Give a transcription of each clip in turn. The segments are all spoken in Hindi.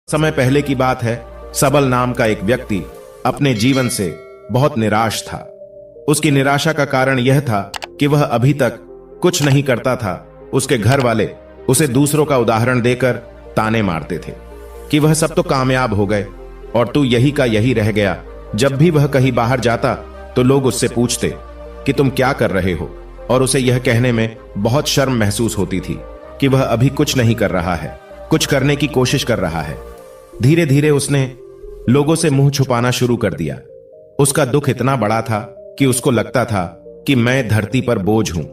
समय पहले की बात है। सबल नाम का एक व्यक्ति अपने जीवन से बहुत निराश था। उसकी निराशा का कारण यह था कि वह अभी तक कुछ नहीं करता था। उसके घर वाले उसे दूसरों का उदाहरण देकर ताने मारते थे कि वह सब तो कामयाब हो गए और तू यही का यही रह गया। जब भी वह कहीं बाहर जाता तो लोग उससे पूछते कि तुम क्या कर रहे हो, और उसे यह कहने में बहुत शर्म महसूस होती थी कि वह अभी कुछ नहीं कर रहा है, कुछ करने की कोशिश कर रहा है। धीरे धीरे उसने लोगों से मुंह छुपाना शुरू कर दिया। उसका दुख इतना बड़ा था कि उसको लगता था कि मैं धरती पर बोझ हूं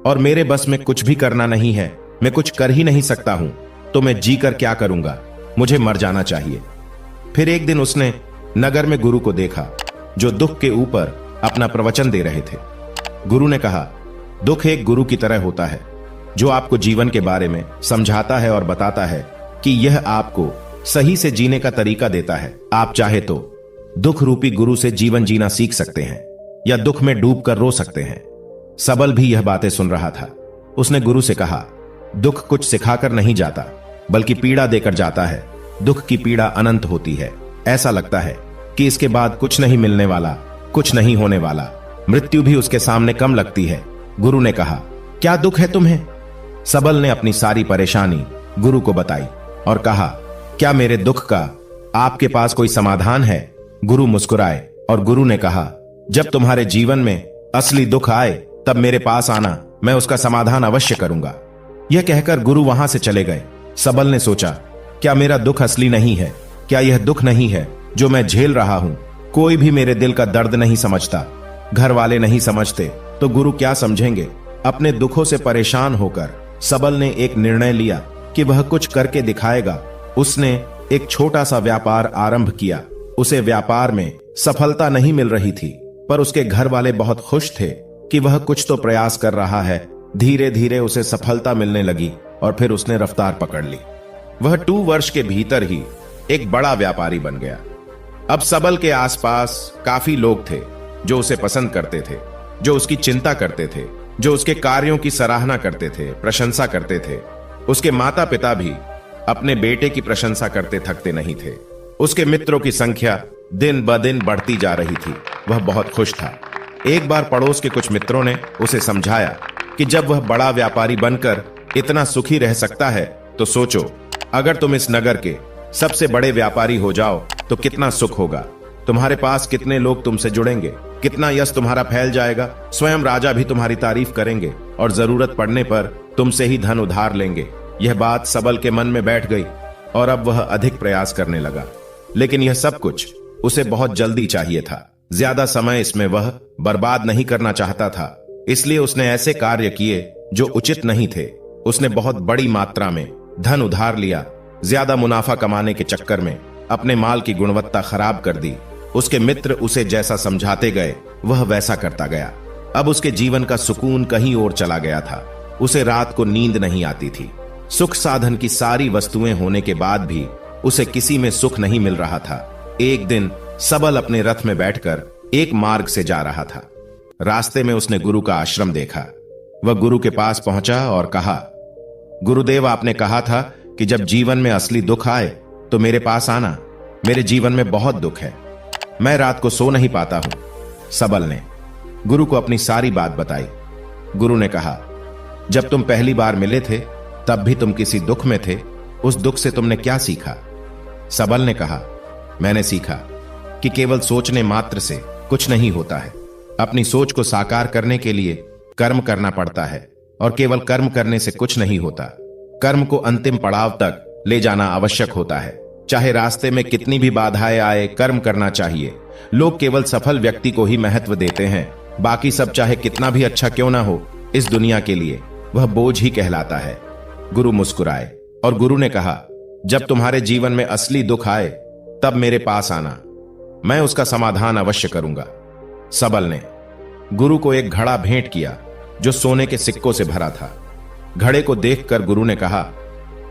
और मेरे बस में कुछ भी करना नहीं है, मैं कुछ कर ही नहीं सकता हूं, तो मैं जी कर क्या करूंगा, मुझे मर जाना चाहिए। फिर एक दिन उसने नगर में गुरु को देखा जो दुख के ऊपर अपना प्रवचन दे रहे थे। गुरु ने कहा, दुख एक गुरु की तरह होता है जो आपको जीवन के बारे में समझाता है और बताता है कि यह आपको सही से जीने का तरीका देता है। आप चाहे तो दुख रूपी गुरु से जीवन जीना सीख सकते हैं या दुख में डूब कर रो सकते हैं। सबल भी यह बातें सुन रहा था। उसने गुरु से कहा, दुख कुछ सिखाकर नहीं जाता बल्कि पीड़ा देकर जाता है। दुख की पीड़ा अनंत होती है। ऐसा लगता है कि इसके बाद कुछ नहीं मिलने वाला, कुछ नहीं होने वाला। मृत्यु भी उसके सामने कम लगती है। गुरु ने कहा, क्या दुख है तुम्हें? सबल ने अपनी सारी परेशानी गुरु को बताई और कहा, क्या मेरे दुख का आपके पास कोई समाधान है? गुरु मुस्कुराए और गुरु ने कहा, जब तुम्हारे जीवन में असली दुख आए तब मेरे पास आना, मैं उसका समाधान अवश्य करूंगा। यह कहकर गुरु वहां से चले गए। सबल ने सोचा, क्या मेरा दुख असली नहीं है? क्या यह दुख नहीं है जो मैं झेल रहा हूं? कोई भी मेरे दिल का दर्द नहीं समझता, घर वाले नहीं समझते, तो गुरु क्या समझेंगे? अपने दुखों से परेशान होकर सबल ने एक निर्णय लिया कि वह कुछ करके दिखाएगा। उसने एक छोटा सा व्यापार आरंभ किया। उसे व्यापार में सफलता नहीं मिल रही थी, पर उसके घर वाले बहुत खुश थे कि वह कुछ तो प्रयास कर रहा है। धीरे धीरे उसे सफलता मिलने लगी और फिर उसने रफ्तार पकड़ ली। वह 2 वर्ष के भीतर ही एक बड़ा व्यापारी बन गया। अब सबल के आसपास काफी लोग थे जो उसे पसंद करते थे, जो उसकी चिंता करते थे, जो उसके कार्यों की सराहना करते थे, प्रशंसा करते थे। उसके माता पिता भी अपने बेटे की प्रशंसा करते थकते नहीं थे। उसके मित्रों की संख्या दिन ब दिन बढ़ती जा रही थी। वह बहुत खुश था। एक बार पड़ोस के कुछ मित्रों ने उसे समझाया कि जब वह बड़ा व्यापारी बनकर इतना सुखी रह सकता है तो सोचो, अगर तुम इस नगर के सबसे बड़े व्यापारी हो जाओ तो कितना सुख होगा। तुम्हारे पास कितने लोग तुमसे जुड़ेंगे, कितना यश तुम्हारा फैल जाएगा। स्वयं राजा भी तुम्हारी तारीफ करेंगे और जरूरत पड़ने पर तुमसे ही धन उधार लेंगे। यह बात सबल के मन में बैठ गई और अब वह अधिक प्रयास करने लगा। लेकिन यह सब कुछ उसे बहुत जल्दी चाहिए था। ज्यादा समय इसमें वह बर्बाद नहीं करना चाहता था। इसलिए उसने ऐसे कार्य किए जो उचित नहीं थे। उसने बहुत बड़ी मात्रा में धन उधार लिया। ज्यादा मुनाफा कमाने के चक्कर में अपने माल की गुणवत्ता खराब कर दी। उसके मित्र उसे जैसा समझाते गए वह वैसा करता गया। अब उसके जीवन का सुकून कहीं और चला गया था। उसे रात को नींद नहीं आती थी। सुख साधन की सारी वस्तुएं होने के बाद भी उसे किसी में सुख नहीं मिल रहा था। एक दिन सबल अपने रथ में बैठकर एक मार्ग से जा रहा था। रास्ते में उसने गुरु का आश्रम देखा। वह गुरु के पास पहुंचा और कहा, गुरुदेव, आपने कहा था कि जब जीवन में असली दुख आए तो मेरे पास आना। मेरे जीवन में बहुत दुख है, मैं रात को सो नहीं पाता हूं। सबल ने गुरु को अपनी सारी बात बताई। गुरु ने कहा, जब तुम पहली बार मिले थे तब भी तुम किसी दुख में थे। उस दुख से तुमने क्या सीखा? सबल ने कहा, मैंने सीखा कि केवल सोचने मात्र से कुछ नहीं होता है। अपनी सोच को साकार करने के लिए कर्म करना पड़ता है और केवल कर्म करने से कुछ नहीं होता। कर्म को अंतिम पड़ाव तक ले जाना आवश्यक होता है। चाहे रास्ते में कितनी भी बाधाएं आए, कर्म करना चाहिए। लोग केवल सफल व्यक्ति को ही महत्व देते हैं। बाकी सब चाहे कितना भी अच्छा क्यों ना हो, इस दुनिया के लिए वह बोझ ही कहलाता है। गुरु मुस्कुराए और गुरु ने कहा, जब तुम्हारे जीवन में असली दुख आए तब मेरे पास आना, मैं उसका समाधान अवश्य करूंगा। सबल ने गुरु को एक घड़ा भेंट किया जो सोने के सिक्कों से भरा था। घड़े को देखकर गुरु ने कहा,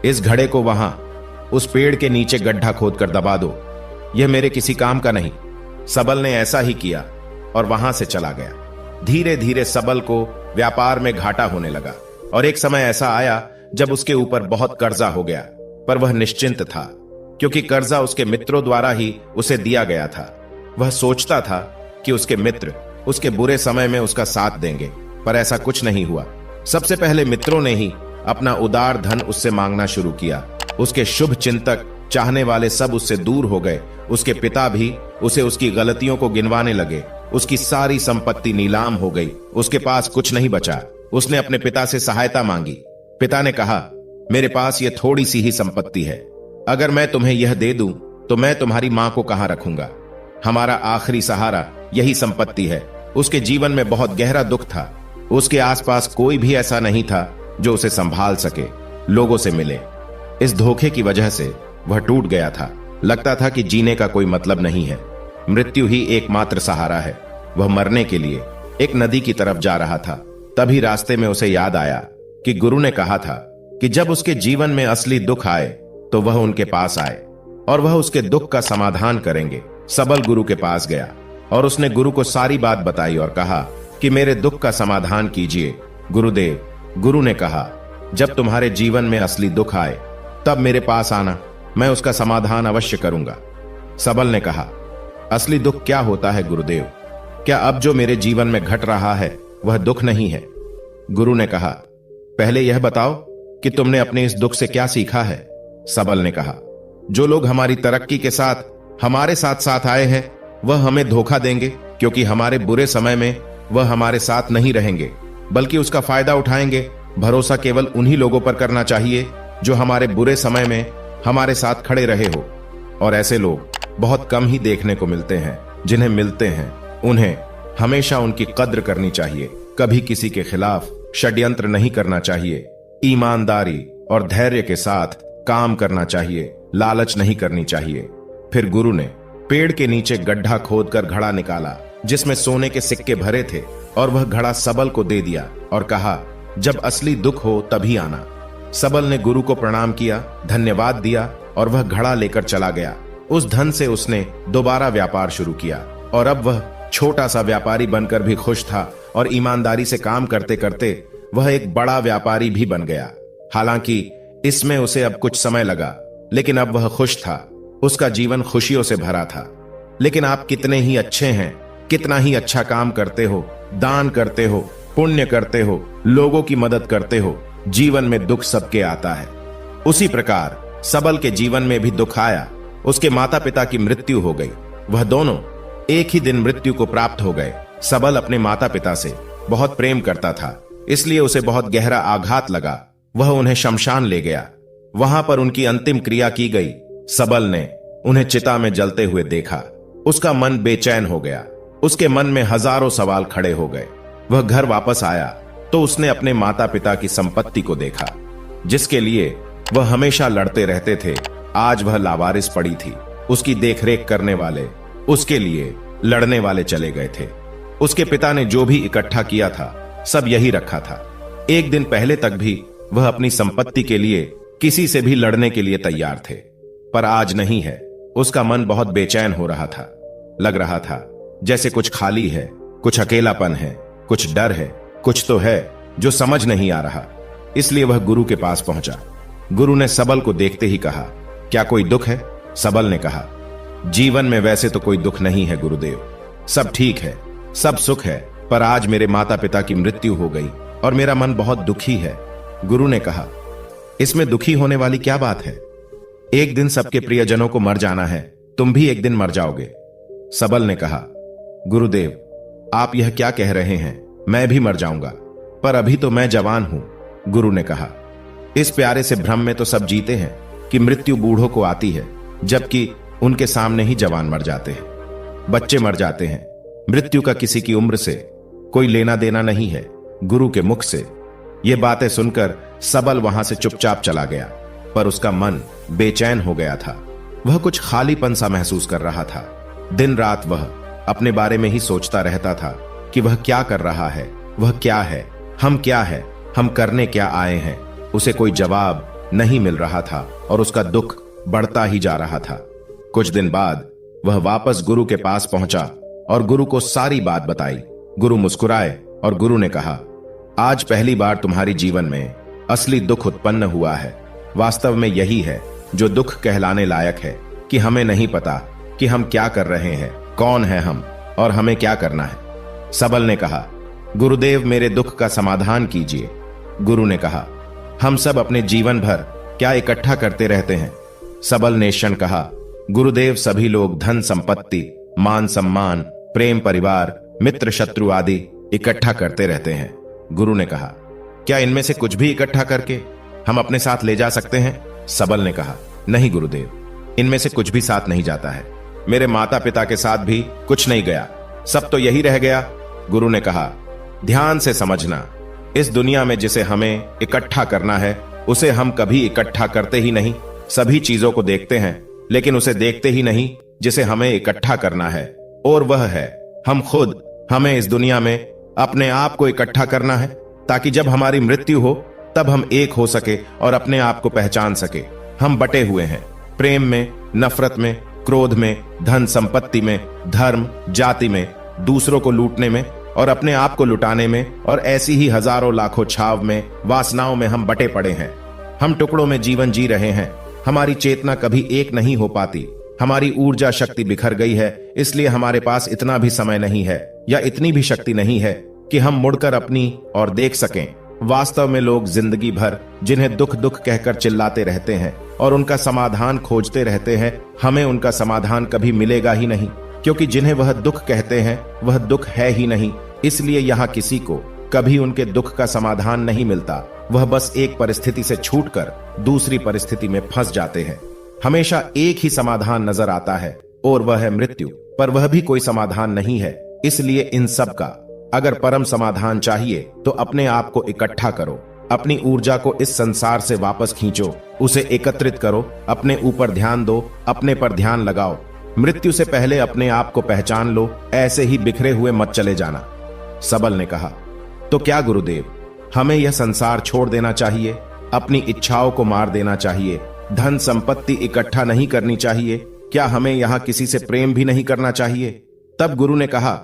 इस घड़े को वहां उस पेड़ के नीचे गड्ढा खोदकर दबा दो। यह मेरे किसी काम का नहीं। सबल ने ऐसा ही किया और वहां से चला गया। धीरे धीरे सबल को व्यापार में घाटा होने लगा और एक समय ऐसा आया जब उसके ऊपर बहुत कर्जा हो गया, पर वह निश्चिंत था। क्योंकि कर्जा उसके मित्रों द्वारा ही उसे दिया गया था। वह सोचता था कि उसके मित्र उसके बुरे समय में उसका साथ देंगे, पर ऐसा कुछ नहीं हुआ। सबसे पहले मित्रों ने ही अपना उदार धन उससे मांगना शुरू किया। उसके शुभ चिंतक चाहने वाले सब उससे दूर हो गए। उसके पिता भी उसे उसकी गलतियों को गिनवाने लगे। उसकी सारी संपत्ति नीलाम हो गई। उसके पास कुछ नहीं बचा। उसने अपने पिता से सहायता मांगी। पिता ने कहा, मेरे पास यह थोड़ी सी ही संपत्ति है, अगर मैं तुम्हें यह दे दूं तो मैं तुम्हारी मां को कहां रखूंगा। हमारा आखिरी सहारा यही संपत्ति है। उसके जीवन में बहुत गहरा दुख था। उसके आसपास कोई भी ऐसा नहीं था जो उसे संभाल सके, लोगों से मिले। इस धोखे की वजह से वह टूट गया था। लगता था कि जीने का कोई मतलब नहीं है, मृत्यु ही एकमात्र सहारा है। वह मरने के लिए एक नदी की तरफ जा रहा था। तभी रास्ते में उसे याद आया कि गुरु ने कहा था कि जब उसके जीवन में असली दुख आए तो वह उनके पास आए और वह उसके दुख का समाधान करेंगे। सबल गुरु के पास गया और उसने गुरु को सारी बात बताई और कहा कि मेरे दुख का समाधान कीजिए गुरुदेव। गुरु ने कहा, जब तुम्हारे जीवन में असली दुख आए तब मेरे पास आना, मैं उसका समाधान अवश्य करूंगा। सबल ने कहा, असली दुख क्या होता है गुरुदेव? क्या अब जो मेरे जीवन में घट रहा है वह दुख नहीं है? गुरु ने कहा, पहले यह बताओ कि तुमने अपने इस दुख से क्या सीखा है? सबल ने कहा, जो लोग हमारी तरक्की के साथ हमारे साथ साथ आए हैं वह हमें धोखा देंगे, क्योंकि हमारे बुरे समय में वह हमारे साथ नहीं रहेंगे बल्कि उसका फायदा उठाएंगे। भरोसा केवल उन्हीं लोगों पर करना चाहिए जो हमारे बुरे समय में हमारे साथ खड़े रहे हो, और ऐसे लोग बहुत कम ही देखने को मिलते हैं। जिन्हें मिलते हैं उन्हें हमेशा उनकी कद्र करनी चाहिए। कभी किसी के खिलाफ षड्यंत्र नहीं करना चाहिए। ईमानदारी और धैर्य के साथ काम करना चाहिए, लालच नहीं करनी चाहिए। फिर गुरु ने पेड़ के नीचे गड्ढा खोदकर घड़ा निकाला जिसमें सोने के सिक्के भरे थे, और वह घड़ा सबल को दे दिया और कहा, जब असली दुख हो तभी आना। सबल ने गुरु को प्रणाम किया, धन्यवाद दिया और वह घड़ा लेकर चला गया। उस धन से उसने दोबारा व्यापार शुरू किया और अब वह छोटा सा व्यापारी बनकर भी खुश था और ईमानदारी से काम करते करते वह एक बड़ा व्यापारी भी बन गया। हालांकि इसमें उसे अब कुछ समय लगा, लेकिन अब वह खुश था। उसका जीवन खुशियों से भरा था। लेकिन आप कितने ही अच्छे हैं, कितना ही अच्छा काम करते हो, दान करते हो, पुण्य करते हो, लोगों की मदद करते हो, जीवन में दुख सबके आता है। उसी प्रकार सबल के जीवन में भी दुख आया। उसके माता पिता की मृत्यु हो गई। वह दोनों एक ही दिन मृत्यु को प्राप्त हो गए। सबल अपने माता पिता से बहुत प्रेम करता था, इसलिए उसे बहुत गहरा आघात लगा। वह उन्हें शमशान ले गया। वहां पर उनकी अंतिम क्रिया की गई। सबल ने उन्हें चिता में जलते हुए देखा। उसका मन बेचैन हो गया। उसके मन में हजारों सवाल खड़े हो गए। वह घर वापस आया तो उसने अपने माता पिता की संपत्ति को देखा, जिसके लिए वह हमेशा लड़ते रहते थे। आज वह लावारिस पड़ी थी। उसकी देखरेख करने वाले, उसके लिए लड़ने वाले चले गए थे। उसके पिता ने जो भी इकट्ठा किया था सब यही रखा था। एक दिन पहले तक भी वह अपनी संपत्ति के लिए किसी से भी लड़ने के लिए तैयार थे, पर आज नहीं है। उसका मन बहुत बेचैन हो रहा था। लग रहा था जैसे कुछ खाली है, कुछ अकेलापन है, कुछ डर है, कुछ तो है जो समझ नहीं आ रहा। इसलिए वह गुरु के पास पहुंचा। गुरु ने सबल को देखते ही कहा, क्या कोई दुख है? सबल ने कहा, जीवन में वैसे तो कोई दुख नहीं है गुरुदेव, सब ठीक है, सब सुख है, पर आज मेरे माता पिता की मृत्यु हो गई और मेरा मन बहुत दुखी है। गुरु ने कहा, इसमें दुखी होने वाली क्या बात है? एक दिन सबके प्रियजनों को मर जाना है, तुम भी एक दिन मर जाओगे। सबल ने कहा, गुरुदेव आप यह क्या कह रहे हैं? मैं भी मर जाऊंगा, पर अभी तो मैं जवान हूं। गुरु ने कहा, इस प्यारे से भ्रम में तो सब जीते हैं कि मृत्यु बूढ़ों को आती है, जबकि उनके सामने ही जवान मर जाते हैं, बच्चे मर जाते हैं। मृत्यु का किसी की उम्र से कोई लेना देना नहीं है। गुरु के मुख से ये बातें सुनकर सबल वहां से चुपचाप चला गया, पर उसका मन बेचैन हो गया था। वह कुछ खालीपन सा महसूस कर रहा था। दिन रात वह अपने बारे में ही सोचता रहता था कि वह क्या कर रहा है, वह क्या है, हम करने क्या आए हैं। उसे कोई जवाब नहीं मिल रहा था और उसका दुख बढ़ता ही जा रहा था। कुछ दिन बाद वह वापस गुरु के पास पहुंचा और गुरु को सारी बात बताई। गुरु मुस्कुराए और गुरु ने कहा, आज पहली बार तुम्हारी जीवन में असली दुख उत्पन्न हुआ है। वास्तव में यही है जो दुख कहलाने लायक है कि हमें नहीं पता कि हम क्या कर रहे हैं, कौन है हम और हमें क्या करना है। सबल ने कहा, गुरुदेव मेरे दुख का समाधान कीजिए। गुरु ने कहा, हम सब अपने जीवन भर क्या इकट्ठा करते रहते हैं। सबल ने क्षण कहा, गुरुदेव सभी लोग धन संपत्ति, मान सम्मान, प्रेम, परिवार, मित्र, शत्रु आदि इकट्ठा करते रहते हैं। गुरु ने कहा, क्या इनमें से कुछ भी इकट्ठा करके हम अपने साथ ले जा सकते हैं? सबल ने कहा, नहीं गुरुदेव, इनमें से कुछ भी साथ नहीं जाता है। मेरे माता पिता के साथ भी कुछ नहीं गया, सब तो यही रह गया। गुरु ने कहा, ध्यान से समझना, इस दुनिया में जिसे हमें इकट्ठा करना है उसे हम कभी इकट्ठा करते ही नहीं। सभी चीजों को देखते हैं लेकिन उसे देखते ही नहीं जिसे हमें इकट्ठा करना है, और वह है हम खुद। हमें इस दुनिया में अपने आप को इकट्ठा करना है ताकि जब हमारी मृत्यु हो तब हम एक हो सके और अपने आप को पहचान सके। हम बटे हुए हैं प्रेम में, नफरत में, क्रोध में, धन संपत्ति में, धर्म, जाति में, दूसरों को लूटने में और अपने आप को लुटाने में, और ऐसी ही हजारों लाखों छाव में, वासनाओं में हम बटे पड़े हैं। हम टुकड़ों में जीवन जी रहे हैं। हमारी चेतना कभी एक नहीं हो पाती। हमारी ऊर्जा शक्ति बिखर गई है, इसलिए हमारे पास इतना भी समय नहीं है या इतनी भी शक्ति नहीं है कि हम मुड़कर अपनी और देख सकें। वास्तव में लोग जिंदगी भर जिन्हें दुख दुख कहकर चिल्लाते रहते हैं और उनका समाधान खोजते रहते हैं, हमें उनका समाधान कभी मिलेगा ही नहीं, क्योंकि जिन्हें वह दुख कहते हैं वह दुख है ही नहीं। इसलिए यहाँ किसी को कभी उनके दुख का समाधान नहीं मिलता। वह बस एक परिस्थिति से छूटकर दूसरी परिस्थिति में फंस जाते हैं। हमेशा एक ही समाधान नजर आता है और वह है मृत्यु, पर वह भी कोई समाधान नहीं है। इसलिए इन सब का अगर परम समाधान चाहिए तो अपने आप को इकट्ठा करो, अपनी ऊर्जा को इस संसार से वापस खींचो, उसे एकत्रित करो, अपने ऊपर ध्यान दो, अपने पर ध्यान लगाओ। मृत्यु से पहले अपने आप को पहचान लो, ऐसे ही बिखरे हुए मत चले जाना। सबल ने कहा, तो क्या गुरुदेव, हमें यह संसार छोड़ देना चाहिए, अपनी इच्छाओं को मार देना चाहिए, धन संपत्ति इकट्ठा नहीं करनी चाहिए? क्या हमें यहाँ किसी से प्रेम भी नहीं करना चाहिए? तब गुरु ने कहा,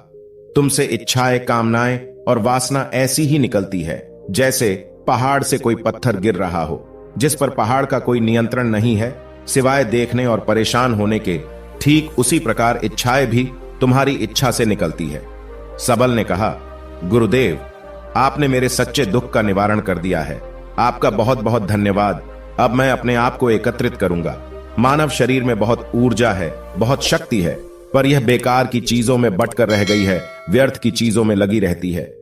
तुमसे इच्छाएं, कामनाएं और वासना ऐसी ही निकलती है जैसे पहाड़ से कोई पत्थर गिर रहा हो, जिस पर पहाड़ का कोई नियंत्रण नहीं है सिवाय देखने और परेशान होने के। ठीक उसी प्रकार इच्छाएं भी तुम्हारी इच्छा से निकलती है। सबल ने कहा, गुरुदेव आपने मेरे सच्चे दुख का निवारण कर दिया है, आपका बहुत बहुत धन्यवाद। अब मैं अपने आप को एकत्रित करूंगा। मानव शरीर में बहुत ऊर्जा है, बहुत शक्ति है, पर यह बेकार की चीजों में बटकर रह गई है, व्यर्थ की चीजों में लगी रहती है।